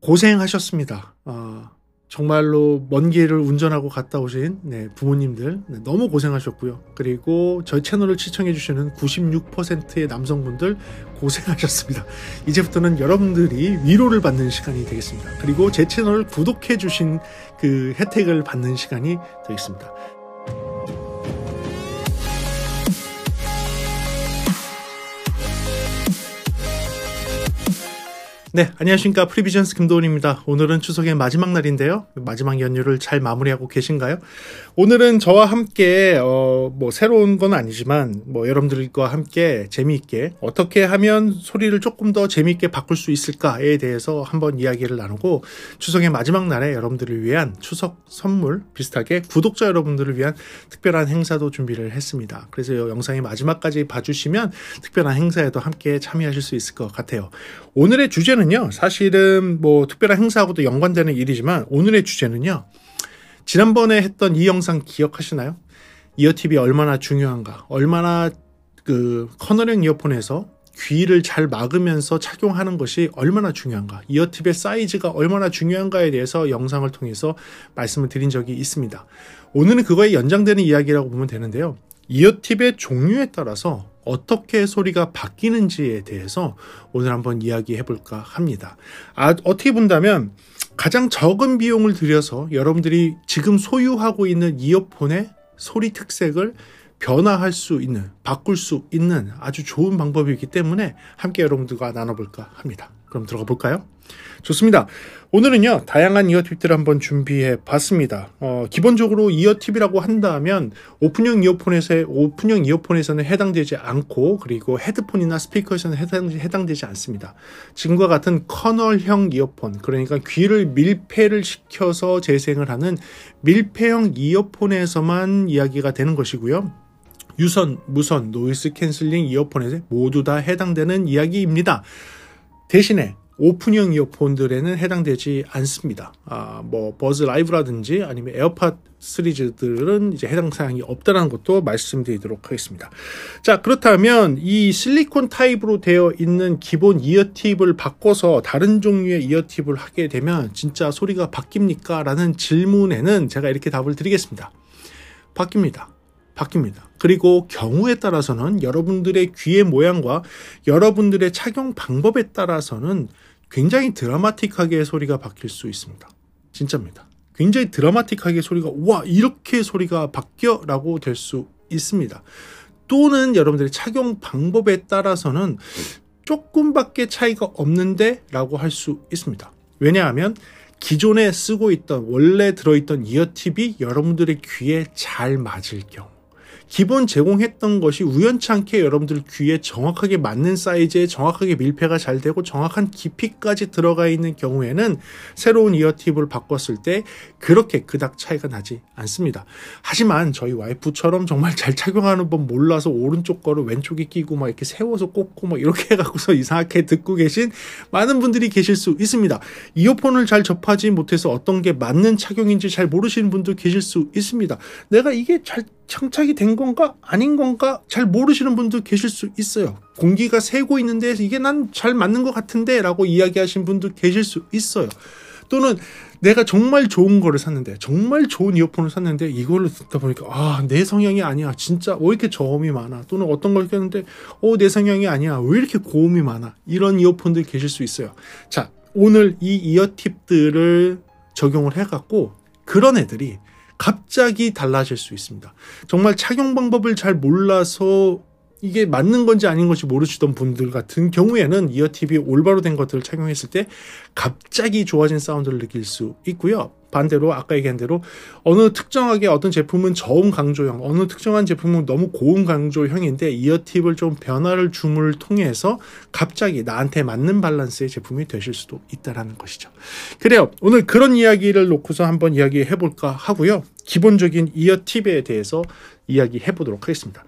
고생하셨습니다. 정말로 먼 길을 운전하고 갔다 오신 부모님들 너무 고생하셨고요. 그리고 저희 채널을 시청해 주시는 96%의 남성분들 고생하셨습니다. 이제부터는 여러분들이 위로를 받는 시간이 되겠습니다. 그리고 제 채널을 구독해 주신 그 혜택을 받는 시간이 되겠습니다. 네, 안녕하십니까. 프리비전스 김도훈입니다. 오늘은 추석의 마지막 날인데요. 마지막 연휴를 잘 마무리하고 계신가요? 오늘은 저와 함께 새로운 건 아니지만 여러분들과 함께 재미있게 어떻게 하면 소리를 조금 더 재미있게 바꿀 수 있을까에 대해서 한번 이야기를 나누고, 추석의 마지막 날에 여러분들을 위한 추석 선물 비슷하게 구독자 여러분들을 위한 특별한 행사도 준비를 했습니다. 그래서 이 영상의 마지막까지 봐주시면 특별한 행사에도 함께 참여하실 수 있을 것 같아요. 오늘의 주제는요, 사실은 특별한 행사하고도 연관되는 일이지만, 오늘의 주제는요, 지난번에 했던 이 영상 기억하시나요? 이어팁이 얼마나 중요한가, 얼마나 커널형 이어폰에서 귀를 잘 막으면서 착용하는 것이 얼마나 중요한가, 이어팁의 사이즈가 얼마나 중요한가에 대해서 영상을 통해서 말씀을 드린 적이 있습니다. 오늘은 그거에 연장되는 이야기라고 보면 되는데요. 이어팁의 종류에 따라서 어떻게 소리가 바뀌는지에 대해서 오늘 한번 이야기해 볼까 합니다. 어떻게 본다면 가장 적은 비용을 들여서 여러분들이 지금 소유하고 있는 이어폰의 소리 특색을 변화할 수 있는, 바꿀 수 있는 아주 좋은 방법이기 때문에 함께 여러분들과 나눠볼까 합니다. 그럼 들어가 볼까요? 좋습니다. 오늘은요, 다양한 이어팁들을 한번 준비해 봤습니다. 기본적으로 이어팁이라고 한다면 오픈형 이어폰에서는 해당되지 않고, 그리고 헤드폰이나 스피커에서는 해당되지 않습니다. 지금과 같은 커널형 이어폰, 그러니까 귀를 밀폐를 시켜서 재생을 하는 밀폐형 이어폰에서만 이야기가 되는 것이고요. 유선, 무선, 노이즈 캔슬링 이어폰에 모두 다 해당되는 이야기입니다. 대신에 오픈형 이어폰들에는 해당되지 않습니다. 버즈 라이브라든지 아니면 에어팟 시리즈들은 이제 해당 사항이 없다는 것도 말씀드리도록 하겠습니다. 자, 그렇다면 이 실리콘 타입으로 되어 있는 기본 이어팁을 바꿔서 다른 종류의 이어팁을 하게 되면 진짜 소리가 바뀝니까? 라는 질문에는 제가 이렇게 답을 드리겠습니다. 바뀝니다. 그리고 경우에 따라서는 여러분들의 귀의 모양과 여러분들의 착용 방법에 따라서는 굉장히 드라마틱하게 소리가 바뀔 수 있습니다. 진짜입니다. 굉장히 드라마틱하게 소리가, 와, 이렇게 소리가 바뀌어? 라고 될 수 있습니다. 또는 여러분들의 착용 방법에 따라서는 조금밖에 차이가 없는데? 라고 할 수 있습니다. 왜냐하면 기존에 쓰고 있던, 원래 들어있던 이어팁이 여러분들의 귀에 잘 맞을 경우, 기본 제공했던 것이 우연치 않게 여러분들 귀에 정확하게 맞는 사이즈에 정확하게 밀폐가 잘 되고 정확한 깊이까지 들어가 있는 경우에는 새로운 이어팁을 바꿨을 때 그렇게 그닥 차이가 나지 않습니다. 하지만 저희 와이프처럼 정말 잘 착용하는 법 몰라서 오른쪽 거를 왼쪽에 끼고 막 이렇게 세워서 꽂고 막 이렇게 해갖고서 이상하게 듣고 계신 많은 분들이 계실 수 있습니다. 이어폰을 잘 접하지 못해서 어떤 게 맞는 착용인지 잘 모르시는 분도 계실 수 있습니다. 내가 이게 잘 장착이 된 건가 아닌 건가 잘 모르시는 분도 계실 수 있어요. 공기가 새고 있는데 이게 난 잘 맞는 것 같은데 라고 이야기하신 분도 계실 수 있어요. 또는 내가 정말 좋은 거를 샀는데, 정말 좋은 이어폰을 샀는데 이걸로 듣다 보니까 내 성향이 아니야, 진짜 왜 이렇게 저음이 많아, 또는 어떤 걸 꼈는데 내 성향이 아니야, 왜 이렇게 고음이 많아, 이런 이어폰들 계실 수 있어요. 자, 오늘 이 이어팁들을 적용을 해갖고 그런 애들이 갑자기 달라질 수 있습니다. 정말 착용 방법을 잘 몰라서 이게 맞는 건지 아닌 건지 모르시던 분들 같은 경우에는 이어팁이 올바로 된 것들을 착용했을 때 갑자기 좋아진 사운드를 느낄 수 있고요. 반대로 아까 얘기한 대로 어느 특정하게 어떤 제품은 저음 강조형, 어느 특정한 제품은 너무 고음 강조형인데 이어팁을 좀 변화를 줌을 통해서 갑자기 나한테 맞는 밸런스의 제품이 되실 수도 있다는 것이죠. 그래요. 오늘 그런 이야기를 놓고서 한번 이야기해 볼까 하고요. 기본적인 이어팁에 대해서 이야기해 보도록 하겠습니다.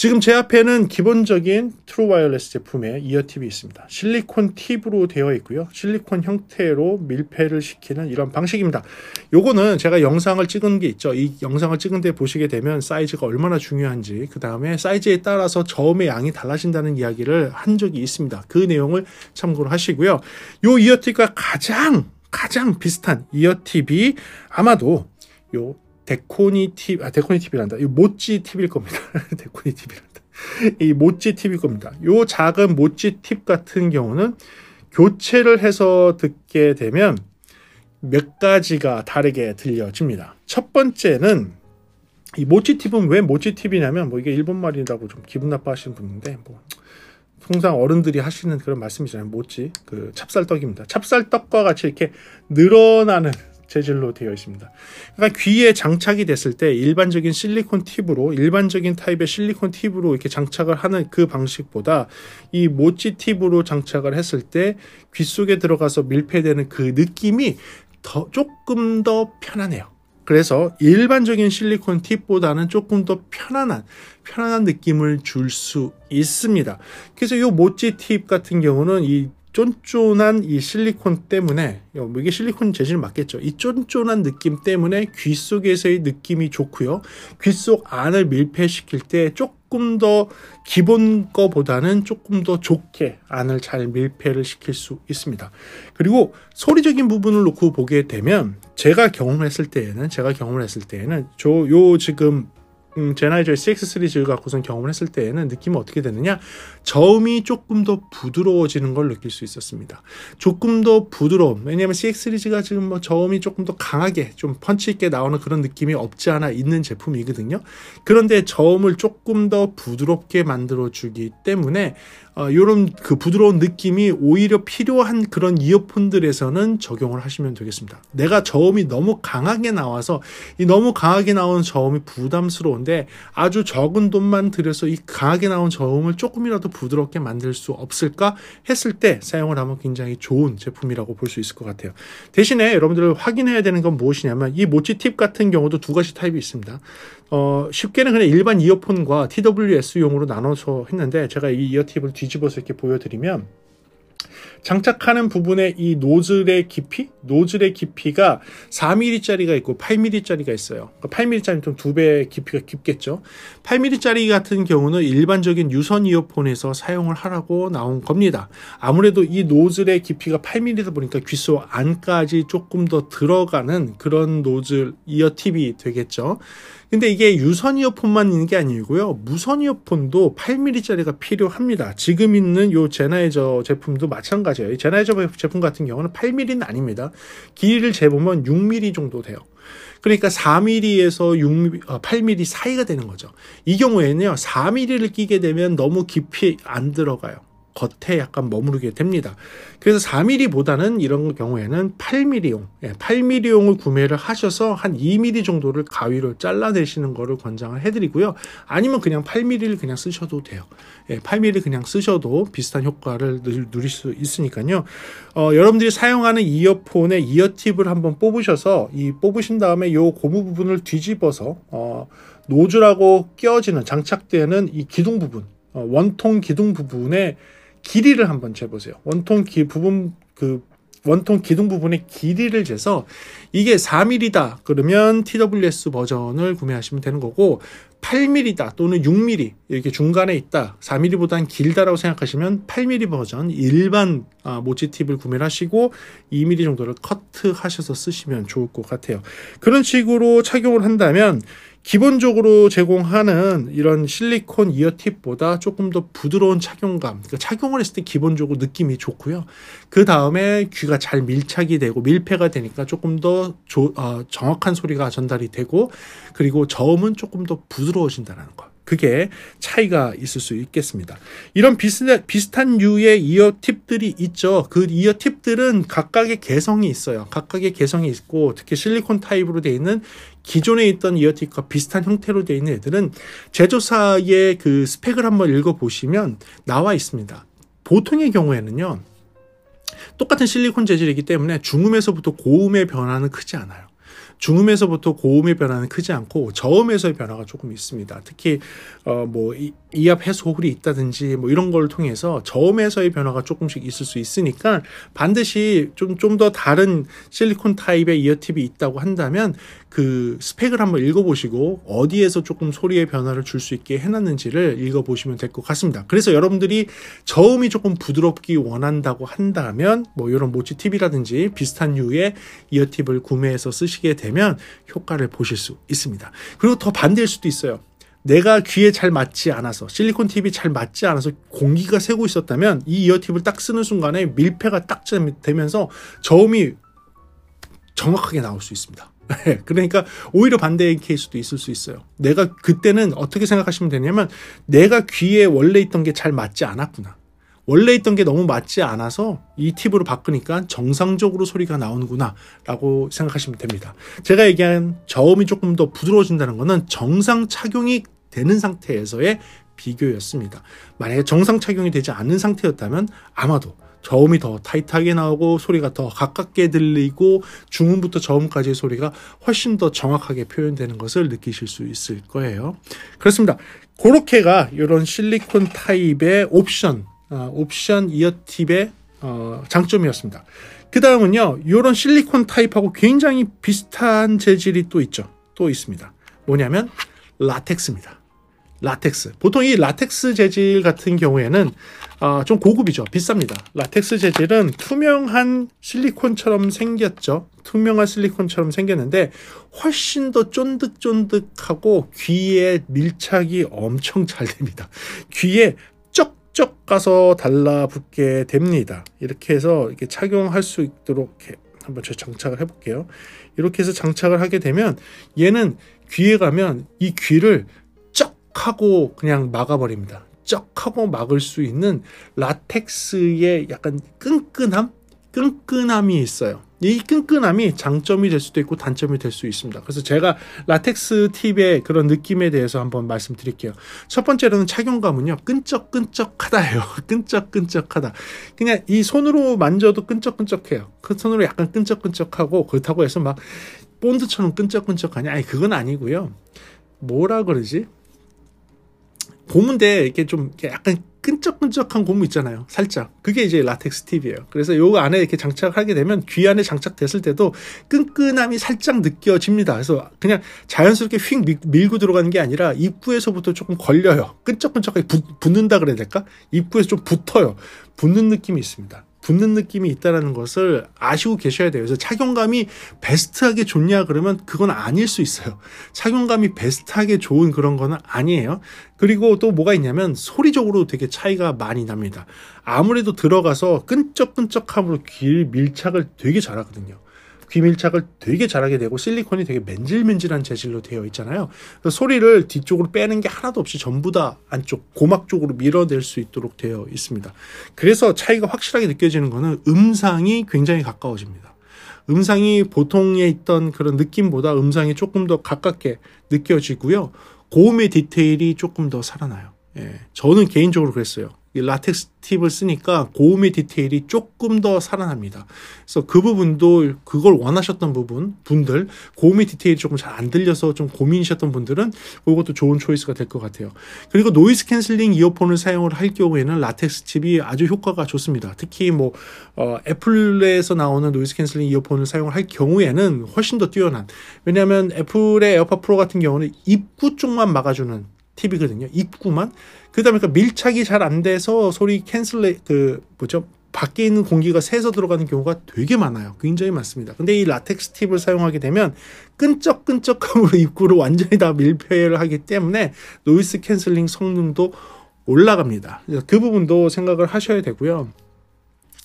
지금 제 앞에는 기본적인 트루 와이어리스 제품의 이어팁이 있습니다. 실리콘 팁으로 되어 있고요. 실리콘 형태로 밀폐를 시키는 이런 방식입니다. 요거는 제가 영상을 찍은 게 있죠. 이 영상을 찍은 데 보시게 되면 사이즈가 얼마나 중요한지, 그 다음에 사이즈에 따라서 저음의 양이 달라진다는 이야기를 한 적이 있습니다. 그 내용을 참고로 하시고요. 요 이어팁과 가장 비슷한 이어팁이 아마도 요 데코니 팁이란다. 이 모찌 팁일 겁니다. 데코니 팁이란다. 이 모찌 팁일 겁니다. 요 작은 모찌 팁 같은 경우는 교체를 해서 듣게 되면 몇 가지가 다르게 들려집니다. 첫 번째는 이 모찌 팁은 왜 모찌 팁이냐면 뭐 이게 일본말이라고 좀 기분 나빠하시는 분인데 뭐 통상 어른들이 하시는 그런 말씀이잖아요. 모찌 그 찹쌀떡입니다. 찹쌀떡과 같이 이렇게 늘어나는 재질로 되어 있습니다. 그러니까 귀에 장착이 됐을 때 일반적인 실리콘 팁으로, 일반적인 타입의 실리콘 팁으로 이렇게 장착을 하는 그 방식보다 이 모찌 팁으로 장착을 했을 때 귀 속에 들어가서 밀폐되는 그 느낌이 조금 더 편하네요. 그래서 일반적인 실리콘 팁보다는 조금 더 편안한 느낌을 줄 수 있습니다. 그래서 이 모찌 팁 같은 경우는 이 쫀쫀한 이 실리콘 때문에, 이게 실리콘 재질 맞겠죠? 이 쫀쫀한 느낌 때문에 귀 속에서의 느낌이 좋고요. 귀 속 안을 밀폐시킬 때 조금 더 기본 거보다는 조금 더 좋게 안을 잘 밀폐를 시킬 수 있습니다. 그리고 소리적인 부분을 놓고 보게 되면 제가 경험을 했을 때에는 요 지금 제나이저의 CX 시리즈 갖고선 경험을 했을 때에는 느낌은 어떻게 되느냐, 저음이 조금 더 부드러워지는 걸 느낄 수 있었습니다. 조금 더 부드러움, 왜냐하면 CX 시리즈가 지금 뭐 저음이 조금 더 강하게 좀 펀치 있게 나오는 그런 느낌이 없지 않아 있는 제품이거든요. 그런데 저음을 조금 더 부드럽게 만들어 주기 때문에 이런 그 부드러운 느낌이 오히려 필요한 그런 이어폰들에서는 적용을 하시면 되겠습니다. 내가 저음이 너무 강하게 나와서 이 너무 강하게 나온 저음이 부담스러운데 아주 적은 돈만 들여서 이 강하게 나온 저음을 조금이라도 부드럽게 만들 수 없을까 했을 때 사용을 하면 굉장히 좋은 제품이라고 볼 수 있을 것 같아요. 대신에 여러분들 확인해야 되는 건 무엇이냐면 이 모찌 팁 같은 경우도 두 가지 타입이 있습니다. 쉽게는 그냥 일반 이어폰과 TWS용으로 나눠서 했는데, 제가 이 이어팁을 뒤집어서 이렇게 보여드리면 장착하는 부분에 이 노즐의 깊이가 4mm짜리가 있고 8mm짜리가 있어요. 8mm짜리는 좀 2배 깊이가 깊겠죠. 8mm짜리 같은 경우는 일반적인 유선 이어폰에서 사용을 하라고 나온 겁니다. 아무래도 이 노즐의 깊이가 8mm다 보니까 귀 속 안까지 조금 더 들어가는 그런 노즐 이어팁이 되겠죠. 근데 이게 유선 이어폰만 있는 게 아니고요. 무선 이어폰도 8mm짜리가 필요합니다. 지금 있는 요 제나이저 제품도 마찬가지예요. 이 제나이저 제품 같은 경우는 8mm는 아닙니다. 길이를 재보면 6mm 정도 돼요. 그러니까 4mm에서 8mm 사이가 되는 거죠. 이 경우에는요, 4mm를 끼게 되면 너무 깊이 안 들어가요. 겉에 약간 머무르게 됩니다. 그래서 4mm보다는 이런 경우에는 8mm용을 구매를 하셔서 한 2mm 정도를 가위로 잘라내시는 거를 권장을 해드리고요. 아니면 그냥 8mm를 그냥 쓰셔도 돼요. 8mm 그냥 쓰셔도 비슷한 효과를 누릴 수 있으니까요. 여러분들이 사용하는 이어폰의 이어팁을 한번 뽑으셔서 뽑으신 다음에 이 고무 부분을 뒤집어서 노즐하고 끼어지는 장착되는 이 기둥 부분, 원통 기둥 부분에 길이를 한번 재보세요. 원통 기둥 부분의 길이를 재서 이게 4mm다 그러면 TWS 버전을 구매하시면 되는 거고, 8mm다 또는 6mm 이렇게 중간에 있다, 4mm보다는 길다라고 생각하시면 8mm 버전 일반 모찌 팁을 구매를 하시고 2mm 정도를 커트하셔서 쓰시면 좋을 것 같아요. 그런 식으로 착용을 한다면 기본적으로 제공하는 이런 실리콘 이어팁보다 조금 더 부드러운 착용감, 그러니까 착용을 했을 때 기본적으로 느낌이 좋고요. 그 다음에 귀가 잘 밀착이 되고 밀폐가 되니까 조금 더 정확한 소리가 전달이 되고, 그리고 저음은 조금 더 부드러워진다는 거. 그게 차이가 있을 수 있겠습니다. 이런 비슷한 류의 이어팁들이 있죠. 그 이어팁들은 각각의 개성이 있어요. 각각의 개성이 있고, 특히 실리콘 타입으로 되어 있는 기존에 있던 이어팁과 비슷한 형태로 되어 있는 애들은 제조사의 그 스펙을 한번 읽어보시면 나와 있습니다. 보통의 경우에는요, 똑같은 실리콘 재질이기 때문에 중음에서부터 고음의 변화는 크지 않아요. 중음에서부터 고음의 변화는 크지 않고 저음에서의 변화가 조금 있습니다. 특히 이압 해소 홀이 있다든지 뭐 이런 걸 통해서 저음에서의 변화가 조금씩 있을 수 있으니까 반드시 좀 더 다른 실리콘 타입의 이어팁이 있다고 한다면 그 스펙을 한번 읽어보시고 어디에서 조금 소리의 변화를 줄 수 있게 해놨는지를 읽어보시면 될 것 같습니다. 그래서 여러분들이 저음이 조금 부드럽기 원한다고 한다면 뭐 이런 모치 팁이라든지 비슷한 류의 이어팁을 구매해서 쓰시게 되면 효과를 보실 수 있습니다. 그리고 더 반대일 수도 있어요. 내가 귀에 잘 맞지 않아서 실리콘 팁이 잘 맞지 않아서 공기가 새고 있었다면 이 이어팁을 딱 쓰는 순간에 밀폐가 딱 되면서 저음이 정확하게 나올 수 있습니다. 그러니까 오히려 반대의 케이스도 있을 수 있어요. 내가 그때는 어떻게 생각하시면 되냐면 내가 귀에 원래 있던 게 잘 맞지 않았구나. 원래 있던 게 너무 맞지 않아서 이 팁으로 바꾸니까 정상적으로 소리가 나오는구나 라고 생각하시면 됩니다. 제가 얘기한 저음이 조금 더 부드러워진다는 것은 정상 착용이 되는 상태에서의 비교였습니다. 만약에 정상 착용이 되지 않는 상태였다면 아마도 저음이 더 타이트하게 나오고 소리가 더 가깝게 들리고 중음부터 저음까지의 소리가 훨씬 더 정확하게 표현되는 것을 느끼실 수 있을 거예요. 그렇습니다. 그렇게가 이런 실리콘 타입의 옵션 이어팁의 장점이었습니다. 그 다음은요, 이런 실리콘 타입하고 굉장히 비슷한 재질이 또 있습니다. 뭐냐면 라텍스입니다. 라텍스. 보통 이 라텍스 재질 같은 경우에는 좀 고급이죠. 비쌉니다. 라텍스 재질은 투명한 실리콘처럼 생겼죠. 투명한 실리콘처럼 생겼는데 훨씬 더 쫀득쫀득하고 귀에 밀착이 엄청 잘 됩니다. 귀에 쩍 가서 달라붙게 됩니다. 이렇게 해서 이렇게 착용할 수 있도록 이렇게 한번 제가 장착을 해볼게요. 이렇게 해서 장착을 하게 되면 얘는 귀에 가면 이 귀를 쩍 하고 그냥 막아버립니다. 쩍 하고 막을 수 있는 라텍스의 약간 끈끈함이 있어요. 이 끈끈함이 장점이 될 수도 있고 단점이 될 수 있습니다. 그래서 제가 라텍스 팁의 그런 느낌에 대해서 한번 말씀드릴게요. 첫 번째로는 착용감은요, 끈적끈적하다예요. 끈적끈적하다. 그냥 이 손으로 만져도 끈적끈적해요. 그 손으로 약간 끈적끈적하고 그렇다고 해서 막 본드처럼 끈적끈적하냐? 아니, 그건 아니고요. 뭐라 그러지? 고무인데 이렇게 좀 약간 끈적끈적한 고무 있잖아요. 살짝. 그게 이제 라텍스 팁이에요. 그래서 요거 안에 이렇게 장착하게 되면 귀 안에 장착됐을 때도 끈끈함이 살짝 느껴집니다. 그래서 그냥 자연스럽게 휙 밀고 들어가는 게 아니라 입구에서부터 조금 걸려요. 끈적끈적하게 붙는다 그래야 될까? 입구에서 좀 붙어요. 붙는 느낌이 있습니다. 붙는 느낌이 있다는 것을 아시고 계셔야 돼요. 그래서 착용감이 베스트하게 좋냐 그러면 그건 아닐 수 있어요. 착용감이 베스트하게 좋은 그런 거는 아니에요. 그리고 또 뭐가 있냐면 소리적으로 되게 차이가 많이 납니다. 아무래도 들어가서 끈적끈적함으로 귀 밀착을 되게 잘하거든요. 귀 밀착을 되게 잘하게 되고 실리콘이 되게 맨질맨질한 재질로 되어 있잖아요. 그래서 소리를 뒤쪽으로 빼는 게 하나도 없이 전부 다 안쪽 고막 쪽으로 밀어낼 수 있도록 되어 있습니다. 그래서 차이가 확실하게 느껴지는 거는 음상이 굉장히 가까워집니다. 음상이 보통에 있던 그런 느낌보다 음상이 조금 더 가깝게 느껴지고요. 고음의 디테일이 조금 더 살아나요. 저는 개인적으로 그랬어요. 이 라텍스 팁을 쓰니까 고음의 디테일이 조금 더 살아납니다. 그래서 그 부분도 그걸 원하셨던 분들, 고음의 디테일이 조금 잘 안 들려서 좀 고민이셨던 분들은 그것도 좋은 초이스가 될 것 같아요. 그리고 노이즈 캔슬링 이어폰을 사용을 할 경우에는 라텍스 팁이 아주 효과가 좋습니다. 특히 뭐 애플에서 나오는 노이즈 캔슬링 이어폰을 사용을 할 경우에는 훨씬 더 뛰어난, 왜냐하면 애플의 에어팟 프로 같은 경우는 입구 쪽만 막아주는 팁이거든요. 입구만. 그다음에 밀착이 잘 안 돼서 소리 밖에 있는 공기가 새서 들어가는 경우가 되게 많아요. 굉장히 많습니다. 근데 이 라텍스 팁을 사용하게 되면 끈적끈적함으로 입구를 완전히 다 밀폐를 하기 때문에 노이즈 캔슬링 성능도 올라갑니다. 그 부분도 생각을 하셔야 되고요.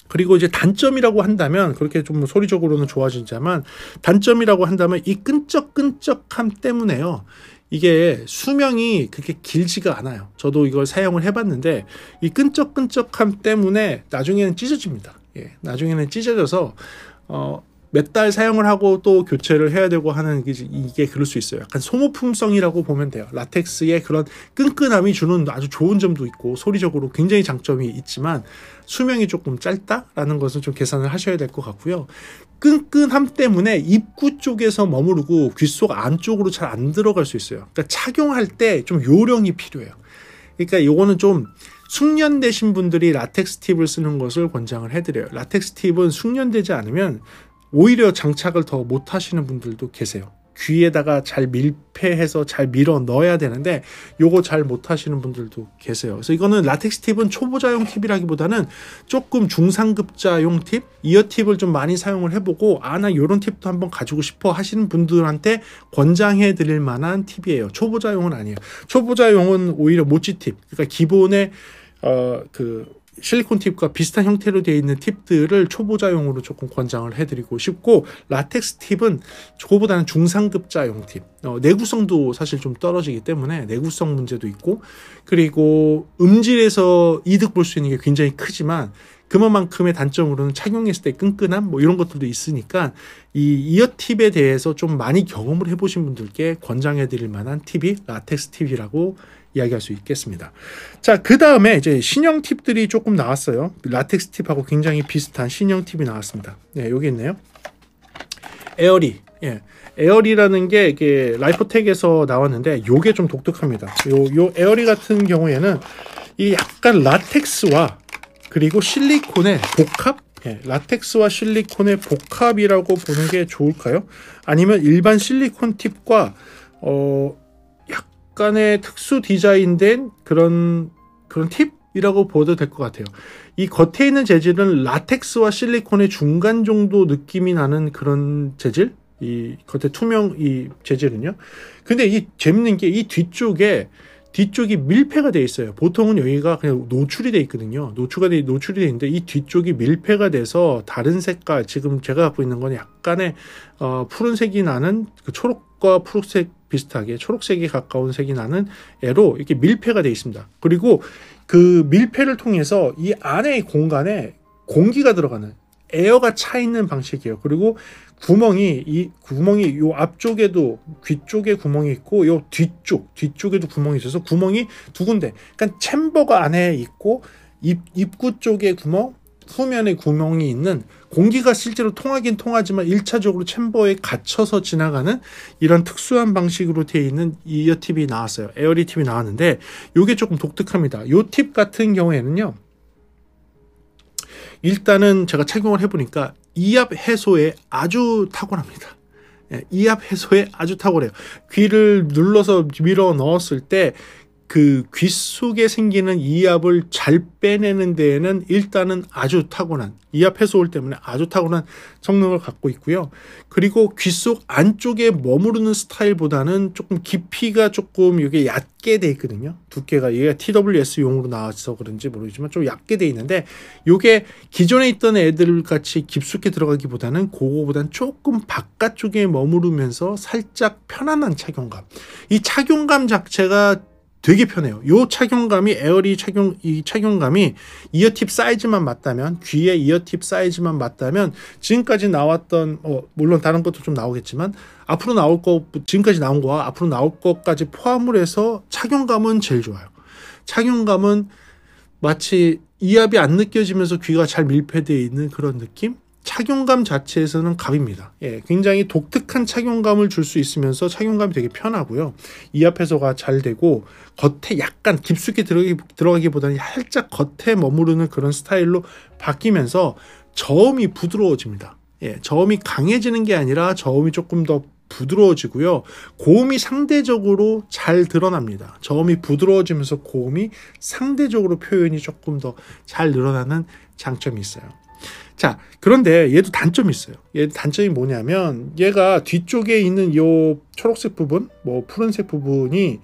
그리고 이제 단점이라고 한다면, 그렇게 좀 소리적으로는 좋아지지만 단점이라고 한다면 이 끈적끈적함 때문에요. 이게 수명이 그렇게 길지가 않아요. 저도 이걸 사용을 해봤는데 이 끈적끈적함 때문에 나중에는 찢어집니다. 나중에는 찢어져서 몇 달 사용을 하고 또 교체를 해야 되고 하는 이게 그럴 수 있어요. 약간 소모품성이라고 보면 돼요. 라텍스의 그런 끈끈함이 주는 아주 좋은 점도 있고 소리적으로 굉장히 장점이 있지만 수명이 조금 짧다라는 것은 좀 계산을 하셔야 될 것 같고요. 끈끈함 때문에 입구 쪽에서 머무르고 귀 속 안쪽으로 잘 안 들어갈 수 있어요. 그러니까 착용할 때 좀 요령이 필요해요. 그러니까 요거는 좀 숙련되신 분들이 라텍스 팁을 쓰는 것을 권장을 해드려요. 라텍스 팁은 숙련되지 않으면 오히려 장착을 더 못하시는 분들도 계세요. 귀에다가 잘 밀폐해서 잘 밀어 넣어야 되는데 요거 잘 못하시는 분들도 계세요. 그래서 이거는 라텍스 팁은 초보자용 팁이라기보다는 조금 중상급자용 팁, 이어 팁을 좀 많이 사용을 해보고 나 요런 팁도 한번 가지고 싶어 하시는 분들한테 권장해 드릴 만한 팁이에요. 초보자용은 아니에요. 초보자용은 오히려 모찌 팁, 그러니까 기본의 실리콘 팁과 비슷한 형태로 되어 있는 팁들을 초보자용으로 조금 권장을 해드리고 싶고, 라텍스 팁은 그거보다는 중상급자용 팁, 내구성도 사실 좀 떨어지기 때문에 내구성 문제도 있고, 그리고 음질에서 이득 볼 수 있는 게 굉장히 크지만 그만큼의 단점으로는 착용했을 때 끈끈함 이런 것들도 있으니까 이 이어 팁에 대해서 좀 많이 경험을 해보신 분들께 권장해 드릴 만한 팁이 라텍스 팁이라고 이야기할 수 있겠습니다. 자, 그 다음에 이제 신형 팁들이 조금 나왔어요. 라텍스 팁하고 굉장히 비슷한 신형 팁이 나왔습니다. 네, 여기 있네요. 에어리. 예. 에어리라는 게 이게 라이포텍에서 나왔는데 요게 좀 독특합니다. 요 에어리 같은 경우에는 이 약간 라텍스와 그리고 실리콘의 복합? 예, 라텍스와 실리콘의 복합이라고 보는 게 좋을까요? 아니면 일반 실리콘 팁과 약간의 특수 디자인된 그런 팁이라고 보도 될 것 같아요. 이 겉에 있는 재질은 라텍스와 실리콘의 중간 정도 느낌이 나는 그런 재질? 이 겉에 투명 이 재질은요. 근데 이 재밌는 게 이 뒤쪽이 밀폐가 되어 있어요. 보통은 여기가 그냥 노출이 되어 있거든요. 노출이 되어 있는데 이 뒤쪽이 밀폐가 돼서 다른 색깔, 지금 제가 갖고 있는 건 약간의 푸른색이 나는 그 초록과 푸른색 비슷하게 초록색에 가까운 색이 나는 애로 이렇게 밀폐가 되어 있습니다. 그리고 그 밀폐를 통해서 이 안의 공간에 공기가 들어가는 에어가 차 있는 방식이에요. 그리고 구멍이 요 앞쪽에도 귀 쪽에 구멍이 있고 요 뒤쪽에도 구멍이 있어서 구멍이 두 군데. 그러니까 챔버가 안에 있고 입구 쪽에 구멍, 후면에 구멍이 있는, 공기가 실제로 통하긴 통하지만 1차적으로 챔버에 갇혀서 지나가는 이런 특수한 방식으로 되어 있는 이어 팁이 나왔어요. 에어리 팁이 나왔는데 요게 조금 독특합니다. 요 팁 같은 경우에는요. 일단은 제가 착용을 해보니까 이압 해소에 아주 탁월합니다. 예, 이압 해소에 아주 탁월해요. 귀를 눌러서 밀어 넣었을 때 그 귀 속에 생기는 이압을 잘 빼내는 데에는 일단은 아주 탁월한, 이압 해소율 때문에 아주 탁월한 성능을 갖고 있고요. 그리고 귀 속 안쪽에 머무르는 스타일보다는 조금 깊이가 조금 이게 얕게 돼 있거든요. 두께가 얘가 TWS용으로 나와서 그런지 모르지만 좀 얕게 돼 있는데 요게 기존에 있던 애들 같이 깊숙이 들어가기보다는 그거보다는 조금 바깥쪽에 머무르면서 살짝 편안한 착용감. 이 착용감 자체가 되게 편해요. 요 착용감이 이 착용감이 이어팁 사이즈만 맞다면, 귀의 이어팁 사이즈만 맞다면 지금까지 나왔던 물론 다른 것도 좀 나오겠지만 앞으로 나올 거, 지금까지 나온 거와 앞으로 나올 것까지 포함을 해서 착용감은 제일 좋아요. 착용감은 마치 이압이 안 느껴지면서 귀가 잘 밀폐되어 있는 그런 느낌? 착용감 자체에서는 갑입니다. 예, 굉장히 독특한 착용감을 줄 수 있으면서 착용감이 되게 편하고요. 이압 해소가 잘 되고 겉에 약간 깊숙이 들어가기보다는 살짝 겉에 머무르는 그런 스타일로 바뀌면서 저음이 부드러워집니다. 예, 저음이 강해지는 게 아니라 저음이 조금 더 부드러워지고요. 고음이 상대적으로 잘 드러납니다. 저음이 부드러워지면서 고음이 상대적으로 표현이 조금 더 잘 늘어나는 장점이 있어요. 자, 그런데 얘도 단점이 있어요. 얘 단점이 뭐냐면 얘가 뒤쪽에 있는 요 초록색 부분, 푸른색 부분이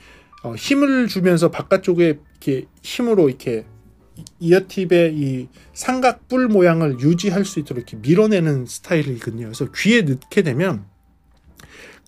힘을 주면서 바깥쪽에 이렇게 힘으로 이렇게 이어팁의 이 삼각뿔 모양을 유지할 수 있도록 이렇게 밀어내는 스타일이거든요. 그래서 귀에 넣게 되면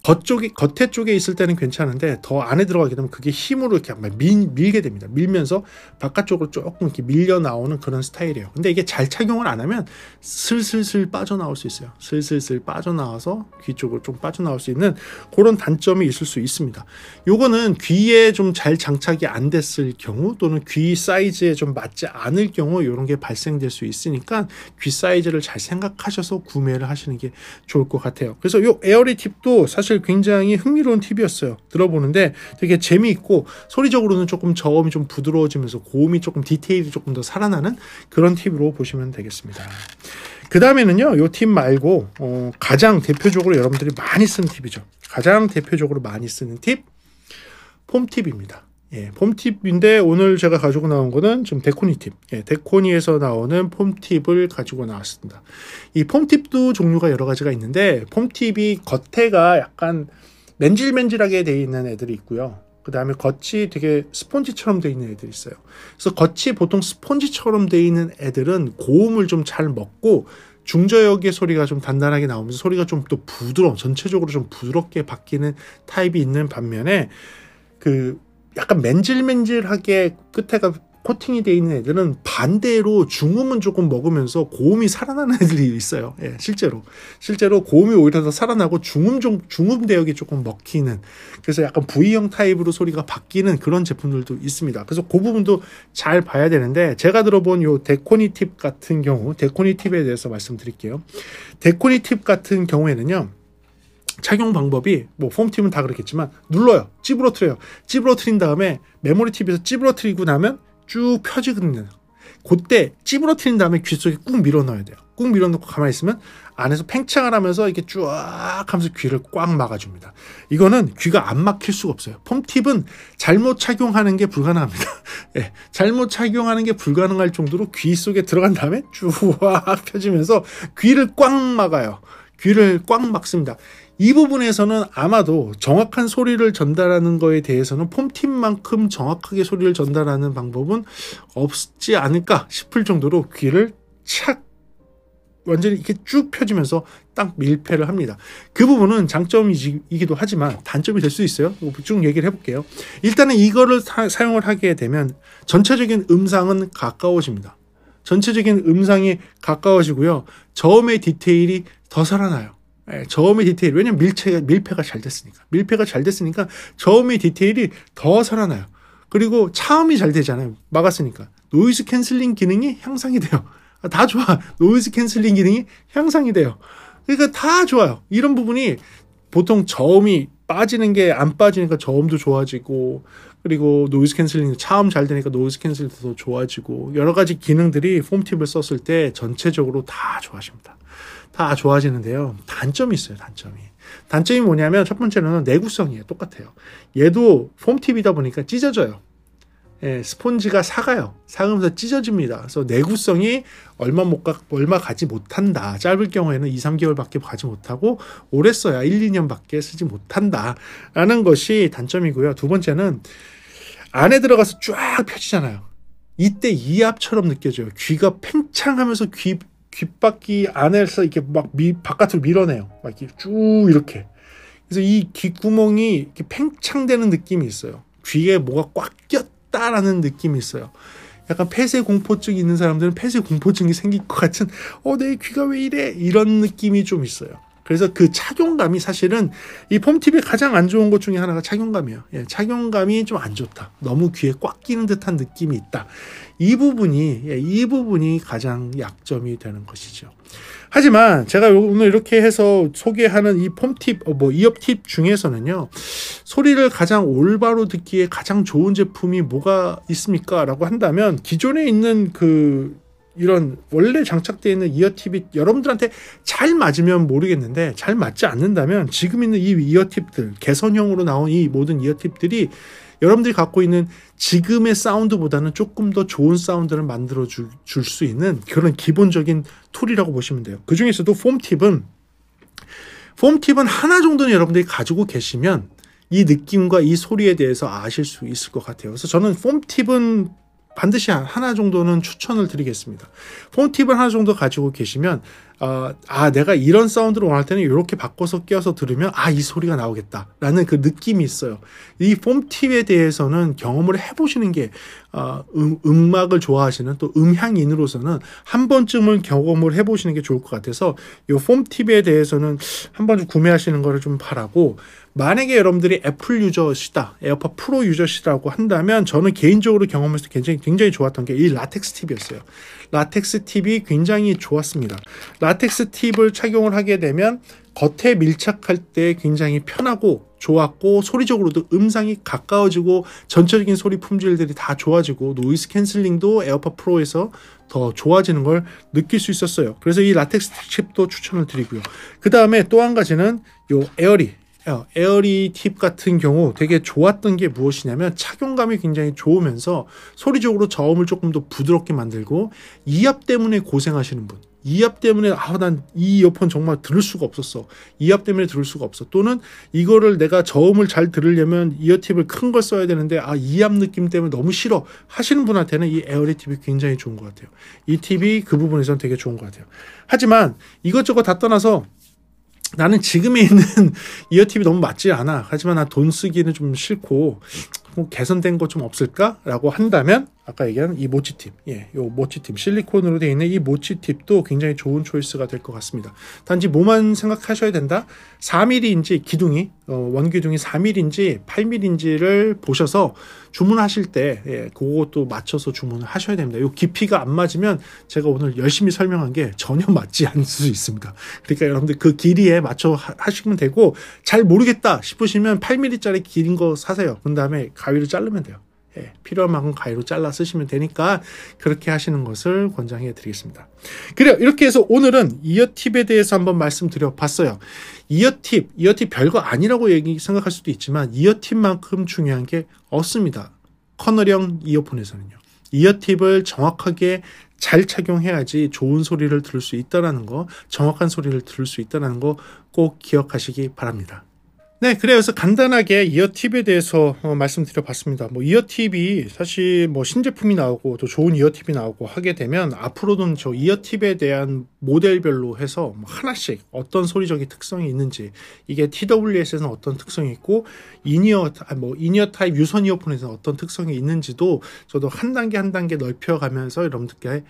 겉에 쪽에 있을 때는 괜찮은데 더 안에 들어가게 되면 그게 힘으로 이렇게 밀게 됩니다. 밀면서 바깥쪽으로 조금 이렇게 밀려 나오는 그런 스타일이에요. 근데 이게 잘 착용을 안 하면 슬슬슬 빠져나올 수 있어요. 슬슬슬 빠져나와서 귀 쪽으로 좀 빠져나올 수 있는 그런 단점이 있을 수 있습니다. 요거는 귀에 좀 잘 장착이 안 됐을 경우 또는 귀 사이즈에 좀 맞지 않을 경우 이런 게 발생될 수 있으니까 귀 사이즈를 잘 생각하셔서 구매를 하시는 게 좋을 것 같아요. 그래서 요 에어리 팁도 사실 사실 굉장히 흥미로운 팁이었어요. 들어보는데 되게 재미있고 소리적으로는 조금 저음이 좀 부드러워지면서 고음이 조금 디테일이 조금 더 살아나는 그런 팁으로 보시면 되겠습니다. 그 다음에는요, 이 팁 말고 가장 대표적으로 여러분들이 많이 쓰는 팁이죠. 가장 대표적으로 많이 쓰는 팁, 폼 팁입니다. 예, 폼 팁인데 오늘 제가 가지고 나온 거는 좀 데코니 팁. 예, 데코니에서 나오는 폼 팁을 가지고 나왔습니다. 이 폼 팁도 종류가 여러 가지가 있는데 폼 팁이 겉에가 약간 맨질맨질하게 되어 있는 애들이 있고요. 그 다음에 겉이 되게 스폰지처럼 되어 있는 애들이 있어요. 그래서 겉이 보통 스폰지처럼 되어 있는 애들은 고음을 좀 잘 먹고 중저역의 소리가 좀 단단하게 나오면서 소리가 좀 또 전체적으로 좀 부드럽게 바뀌는 타입이 있는 반면에 그 약간 맨질맨질하게 끝에가 코팅이 되어 있는 애들은 반대로 중음은 조금 먹으면서 고음이 살아나는 애들이 있어요. 예, 실제로 고음이 오히려 더 살아나고 중음 대역이 조금 먹히는, 그래서 약간 V형 타입으로 소리가 바뀌는 그런 제품들도 있습니다. 그래서 그 부분도 잘 봐야 되는데, 제가 들어본 요 데코니 팁 같은 경우, 데코니 팁에 대해서 말씀드릴게요. 데코니 팁 같은 경우에는요, 착용 방법이 뭐 폼 팁은 다 그렇겠지만 눌러요. 찌부러뜨려요. 찌부러뜨린 다음에 메모리 팁에서 찌부러뜨리고 나면 쭉 펴지거든요. 그때 찌부러뜨린 다음에 귀 속에 꾹 밀어 넣어야 돼요. 꾹 밀어 넣고 가만히 있으면 안에서 팽창을 하면서 이렇게 쫙 하면서 귀를 꽉 막아줍니다. 이거는 귀가 안 막힐 수가 없어요. 폼 팁은 잘못 착용하는 게 불가능합니다. 예, 잘못 착용하는 게 불가능할 정도로 귀 속에 들어간 다음에 쭉 펴지면서 귀를 꽉 막아요. 귀를 꽉 막습니다. 이 부분에서는 아마도 정확한 소리를 전달하는 거에 대해서는 폼팁만큼 정확하게 소리를 전달하는 방법은 없지 않을까 싶을 정도로 귀를 착 완전히 이렇게 쭉 펴지면서 딱 밀폐를 합니다. 그 부분은 장점이기도 하지만 단점이 될 수 있어요. 쭉 얘기를 해볼게요. 일단은 이거를 사용을 하게 되면 전체적인 음상은 가까워집니다. 전체적인 음상이 가까워지고요. 저음의 디테일이 더 살아나요. 예, 저음의 디테일, 왜냐면 밀폐가 잘 됐으니까 저음의 디테일이 더 살아나요. 그리고 차음이 잘 되잖아요. 막았으니까 노이즈 캔슬링 기능이 향상이 돼요. 다 좋아. 노이즈 캔슬링 기능이 향상이 돼요. 그러니까 다 좋아요. 이런 부분이 보통 저음이 빠지는 게 안 빠지니까 저음도 좋아지고, 그리고 노이즈 캔슬링, 차음 잘 되니까 노이즈 캔슬링도 더 좋아지고, 여러 가지 기능들이 폼 팁을 썼을 때 전체적으로 다 좋아집니다. 다 좋아지는데요. 단점이 있어요. 단점이 뭐냐면 첫 번째는 내구성이에요. 똑같아요. 얘도 폼 팁이다 보니까 찢어져요. 예, 스폰지가 삭으면서 찢어집니다. 그래서 내구성이 얼마 가지 못한다. 짧을 경우에는 2-3개월밖에 가지 못하고 오래 써야 1-2년밖에 쓰지 못한다라는 것이 단점이고요. 두 번째는 안에 들어가서 쫙 펴지잖아요. 이때 이압처럼 느껴져요. 귀가 팽창하면서 귓바퀴 안에서 이렇게 막 바깥으로 밀어내요. 막 이렇게 쭉 이렇게. 그래서 이 귓구멍이 이렇게 팽창되는 느낌이 있어요. 귀에 뭐가 꽉 꼈다라는 느낌이 있어요. 약간 폐쇄 공포증이 있는 사람들은 폐쇄 공포증이 생길 것 같은, 내 귀가 왜 이래? 이런 느낌이 좀 있어요. 그래서 그 착용감이 사실은 이 폼 팁의 가장 안 좋은 것 중에 하나가 착용감이에요. 예, 착용감이 좀 안 좋다. 너무 귀에 꽉 끼는 듯한 느낌이 있다. 이 부분이 가장 약점이 되는 것이죠. 하지만 제가 오늘 이렇게 해서 소개하는 이 폼 팁, 이업 팁 중에서는요, 소리를 가장 올바로 듣기에 가장 좋은 제품이 뭐가 있습니까? 라고 한다면 기존에 있는 이런 원래 장착되어 있는 이어 팁이 여러분들한테 잘 맞으면 모르겠는데, 잘 맞지 않는다면 지금 있는 이 이어 팁들, 개선형으로 나온 이 모든 이어 팁들이 여러분들이 갖고 있는 지금의 사운드보다는 조금 더 좋은 사운드를 만들어 줄 수 있는 그런 기본적인 툴이라고 보시면 돼요. 그 중에서도 폼 팁은 하나 정도는 여러분들이 가지고 계시면 이 느낌과 이 소리에 대해서 아실 수 있을 것 같아요. 그래서 저는 폼 팁은 반드시 하나 정도는 추천을 드리겠습니다. 폼 팁을 하나 정도 가지고 계시면 내가 이런 사운드를 원할 때는 이렇게 바꿔서 껴서 들으면 이 소리가 나오겠다라는 그 느낌이 있어요. 이 폼 팁에 대해서는 경험을 해보시는 게 음악을 좋아하시는 또 음향인으로서는 한 번쯤은 경험을 해보시는 게 좋을 것 같아서 이 폼 팁에 대해서는 한 번 좀 구매하시는 거를 좀 바라고, 만약에 여러분들이 애플 유저시다, 에어팟 프로 유저시라고 한다면 저는 개인적으로 경험해서 굉장히 좋았던 게 이 라텍스 팁이었어요. 라텍스 팁이 굉장히 좋았습니다. 라텍스 팁을 착용을 하게 되면 겉에 밀착할 때 굉장히 편하고 좋았고, 소리적으로도 음상이 가까워지고 전체적인 소리 품질들이 다 좋아지고 노이즈 캔슬링도 에어팟 프로에서 더 좋아지는 걸 느낄 수 있었어요. 그래서 이 라텍스 팁도 추천을 드리고요. 그 다음에 또 한 가지는 요 에어리 팁 같은 경우 되게 좋았던 게 무엇이냐면 착용감이 굉장히 좋으면서 소리적으로 저음을 조금 더 부드럽게 만들고, 이압 때문에 고생하시는 분, 이압 때문에 난 이 이어폰 정말 들을 수가 없었어, 이압 때문에 들을 수가 없어, 또는 이거를 내가 저음을 잘 들으려면 이어팁을 큰 걸 써야 되는데 이압 느낌 때문에 너무 싫어 하시는 분한테는 이 에어리 팁이 굉장히 좋은 것 같아요. 이 팁이 그 부분에서는 되게 좋은 것 같아요. 하지만 이것저것 다 떠나서 나는 지금에 있는 이어팁이 너무 맞지 않아, 하지만 나 돈 쓰기는 좀 싫고 뭐 개선된 거 좀 없을까? 라고 한다면 아까 얘기한 이 모찌팁, 요 모찌팁, 실리콘으로 되어 있는 이 모찌팁도 굉장히 좋은 초이스가 될 것 같습니다. 단지 뭐만 생각하셔야 된다? 4mm인지 기둥이, 원기둥이 4mm인지 8mm인지를 보셔서 주문하실 때 그것도 맞춰서 주문을 하셔야 됩니다. 요 깊이가 안 맞으면 제가 오늘 열심히 설명한 게 전혀 맞지 않을 수 있습니다. 그러니까 여러분들 그 길이에 맞춰 하시면 되고, 잘 모르겠다 싶으시면 8mm짜리 긴 거 사세요. 그 다음에 가위로 자르면 돼요. 필요한 만큼 가위로 잘라 쓰시면 되니까 그렇게 하시는 것을 권장해 드리겠습니다. 그래요. 이렇게 해서 오늘은 이어팁에 대해서 한번 말씀드려 봤어요. 이어팁 별거 아니라고 생각할 수도 있지만 이어팁만큼 중요한 게 없습니다. 커널형 이어폰에서는요. 이어팁을 정확하게 잘 착용해야지 좋은 소리를 들을 수 있다는 거, 정확한 소리를 들을 수 있다는 거 꼭 기억하시기 바랍니다. 네, 그래서 간단하게 이어팁에 대해서 말씀드려 봤습니다. 이어팁이 사실 신제품이 나오고 또 좋은 이어팁이 나오고 하게 되면 앞으로는 저 이어팁에 대한 모델별로 해서 하나씩 어떤 소리적인 특성이 있는지, 이게 TWS에서는 어떤 특성이 있고 이니어 타입 유선 이어폰에서는 어떤 특성이 있는지도 저도 한 단계 한 단계 넓혀가면서 여러분들께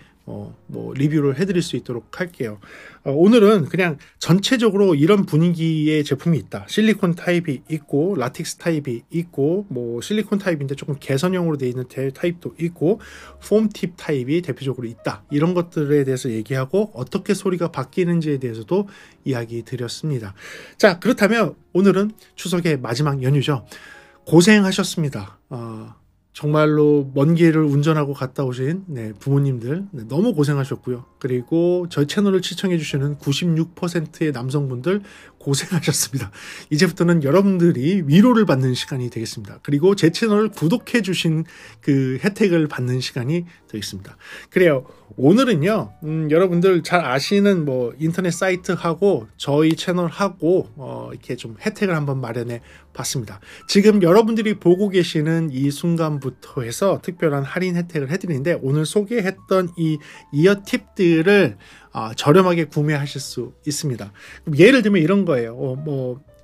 리뷰를 해드릴 수 있도록 할게요. 오늘은 그냥 전체적으로 이런 분위기의 제품이 있다. 실리콘 타입이 있고, 라텍스 타입이 있고, 실리콘 타입인데 조금 개선형으로 되어 있는 타입도 있고, 폼 팁 타입이 대표적으로 있다. 이런 것들에 대해서 얘기하고 어떻게 소리가 바뀌는지에 대해서도 이야기 드렸습니다. 자, 그렇다면 오늘은 추석의 마지막 연휴죠. 고생하셨습니다. 정말로 먼 길을 운전하고 갔다 오신 부모님들 너무 고생하셨고요. 그리고 저희 채널을 시청해 주시는 96%의 남성분들 고생하셨습니다. 이제부터는 여러분들이 위로를 받는 시간이 되겠습니다. 그리고 제 채널을 구독해 주신 그 혜택을 받는 시간이 되겠습니다. 그래요. 오늘은요, 여러분들 잘 아시는 인터넷 사이트하고 저희 채널하고 이렇게 좀 혜택을 한번 마련해 봤습니다. 지금 여러분들이 보고 계시는 이 순간부터 해서 특별한 할인 혜택을 해드리는데, 오늘 소개했던 이 이어 팁들을 저렴하게 구매하실 수 있습니다. 예를 들면 이런 거예요.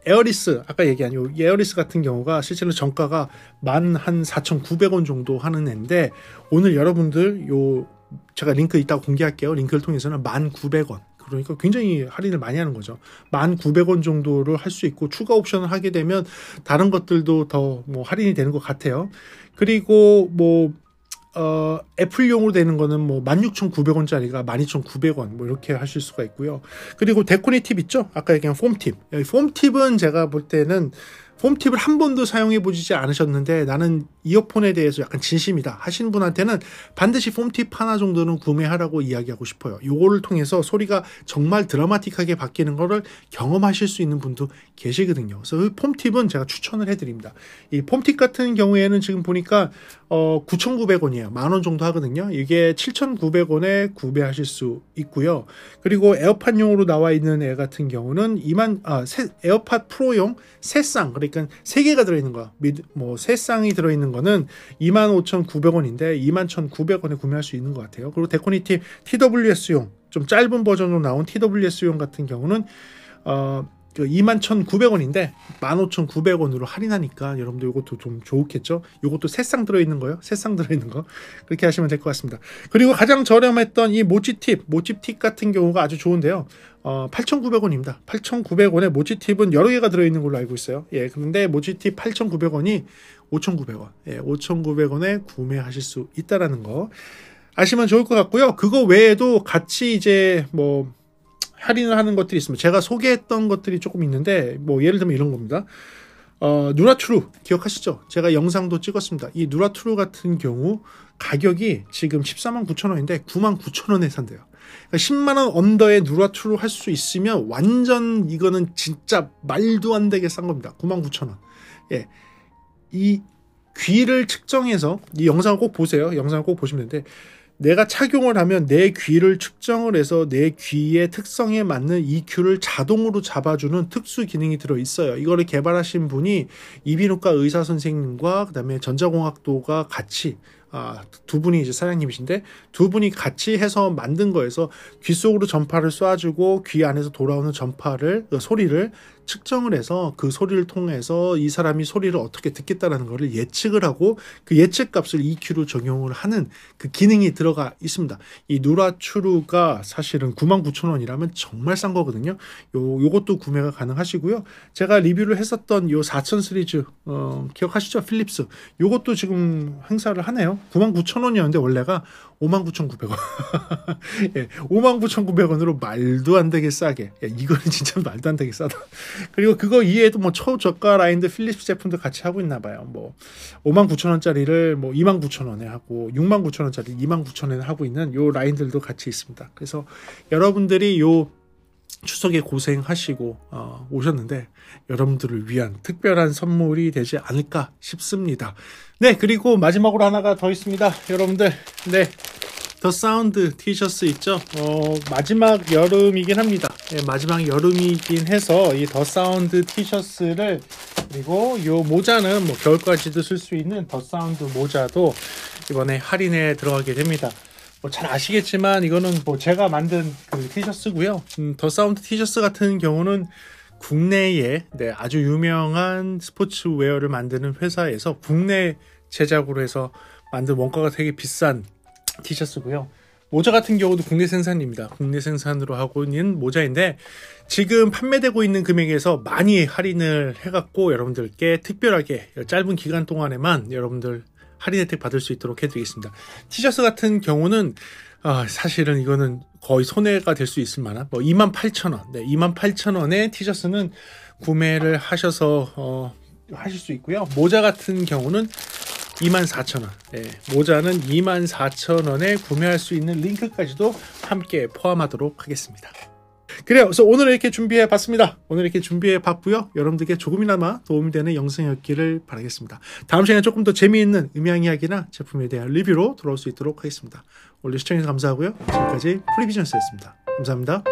에어리스, 아까 얘기한 요 에어리스 같은 경우가 실제로 정가가 14,900원 정도 하는 애인데, 오늘 여러분들 제가 링크 이따가 공개할게요. 링크를 통해서는 1,900원. 그러니까 굉장히 할인을 많이 하는 거죠. 1,900원 정도를 할 수 있고, 추가 옵션을 하게 되면 다른 것들도 더 할인이 되는 것 같아요. 그리고 애플용으로 되는 거는 16,900원짜리가 12,900원 이렇게 하실 수가 있고요. 그리고 데코니 팁 있죠? 아까 얘기한 폼 팁. 폼 팁은 제가 볼 때는 폼 팁을 한 번도 사용해 보시지 않으셨는데 나는 이어폰에 대해서 약간 진심이다 하시는 분한테는 반드시 폼 팁 하나 정도는 구매하라고 이야기하고 싶어요. 요거를 통해서 소리가 정말 드라마틱하게 바뀌는 거를 경험하실 수 있는 분도 계시거든요. 그래서 폼 팁은 제가 추천을 해드립니다. 이 폼 팁 같은 경우에는 지금 보니까 9,900원이에요. 10,000원 정도 하거든요. 이게 7,900원에 구매하실 수 있고요. 그리고 에어팟용으로 나와 있는 애 같은 경우는 에어팟 프로용 새 쌍, 그러니까 3개가 들어있는 거, 새 쌍이 들어있는 거는 25,900원인데 21,900원에 구매할 수 있는 것 같아요. 그리고 데코니 팁 TWS용, 좀 짧은 버전으로 나온 TWS용 같은 경우는 21,900원인데 15,900원으로 할인하니까 여러분들 이것도 좀 좋겠죠. 이것도 새쌍 들어있는 거요. 새쌍 들어있는 거. 그렇게 하시면 될 것 같습니다. 그리고 가장 저렴했던 이 모찌팁 같은 경우가 아주 좋은데요. 8,900원입니다. 8,900원에 모찌팁은 여러 개가 들어있는 걸로 알고 있어요. 그런데 모찌팁 8,900원이 5,900원. 5,900원에 구매하실 수 있다라는 거 아시면 좋을 것 같고요. 그거 외에도 같이 이제 할인을 하는 것들이 있습니다. 제가 소개했던 것들이 조금 있는데 뭐 예를 들면 이런 겁니다. 누라트루 기억하시죠? 제가 영상도 찍었습니다. 이 누라트루 같은 경우 가격이 지금 149,000원인데 99,000원에 산대요. 그러니까 10만원 언더의 누라트루 할 수 있으면 완전 이거는 진짜 말도 안 되게 싼 겁니다. 99,000원. 예. 이 귀를 측정해서 이 영상을 꼭 보세요. 영상을 꼭 보시면 되는데 내가 착용을 하면 내 귀를 측정을 해서 내 귀의 특성에 맞는 EQ를 자동으로 잡아주는 특수 기능이 들어있어요. 이거를 개발하신 분이 이비인후과 의사 선생님과 그다음에 전자공학도가 같이 두 분이 이제 사장님이신데 두 분이 같이 해서 만든 거여서 귀 속으로 전파를 쏴주고 귀 안에서 돌아오는 전파를 소리를 측정을 해서 그 소리를 통해서 이 사람이 소리를 어떻게 듣겠다라는 것을 예측을 하고 그 예측 값을 EQ로 적용을 하는 그 기능이 들어가 있습니다. 이 누라트루가 사실은 99,000원이라면 정말 싼 거거든요. 요것도 구매가 가능하시고요. 제가 리뷰를 했었던 요 4000 시리즈 기억하시죠? 필립스. 요것도 지금 행사를 하네요. 99,000원이었는데 원래가 59,900원. 예, 59,900원으로 말도 안 되게 싸게. 야, 이거는 진짜 말도 안 되게 싸다. 그리고 그거 이외에도 뭐 초저가 라인들 필립스 제품도 같이 하고 있나 봐요. 뭐 59,000원짜리를 뭐 29,000원에 하고 69,000원짜리 29,000원에 하고 있는 요 라인들도 같이 있습니다. 그래서 여러분들이 요 추석에 고생하시고 오셨는데 여러분들을 위한 특별한 선물이 되지 않을까 싶습니다. 네, 그리고 마지막으로 하나가 더 있습니다. 여러분들, 네, 더 사운드 티셔츠 있죠? 마지막 여름이긴 합니다. 네, 마지막 여름이긴 해서 이 더 사운드 티셔츠를 그리고 요 모자는 뭐 겨울까지도 쓸 수 있는 더 사운드 모자도 이번에 할인에 들어가게 됩니다. 뭐 잘 아시겠지만 이거는 뭐 제가 만든 그 티셔츠고요. 더 사운드 티셔츠 같은 경우는 국내에 아주 유명한 스포츠웨어를 만드는 회사에서 국내 제작으로 해서 만든 원가가 되게 비싼 티셔츠고요. 모자 같은 경우도 국내 생산입니다. 국내 생산으로 하고 있는 모자인데 지금 판매되고 있는 금액에서 많이 할인을 해갖고 여러분들께 특별하게 짧은 기간 동안에만 여러분들 할인 혜택 받을 수 있도록 해드리겠습니다. 티셔츠 같은 경우는 사실은 이거는 거의 손해가 될 수 있을 만한 28,000원, 네, 28,000원의 티셔츠는 구매를 하셔서 하실 수 있고요. 모자 같은 경우는 24,000원, 네, 모자는 24,000원에 구매할 수 있는 링크까지도 함께 포함하도록 하겠습니다. 그래요. 그래서 오늘 이렇게 준비해 봤습니다. 오늘 이렇게 준비해 봤고요. 여러분들께 조금이나마 도움이 되는 영상이었기를 바라겠습니다. 다음 시간에 조금 더 재미있는 음향 이야기나 제품에 대한 리뷰로 돌아올 수 있도록 하겠습니다. 오늘 시청해주셔서 감사하고요. 지금까지 프리비전스였습니다. 감사합니다.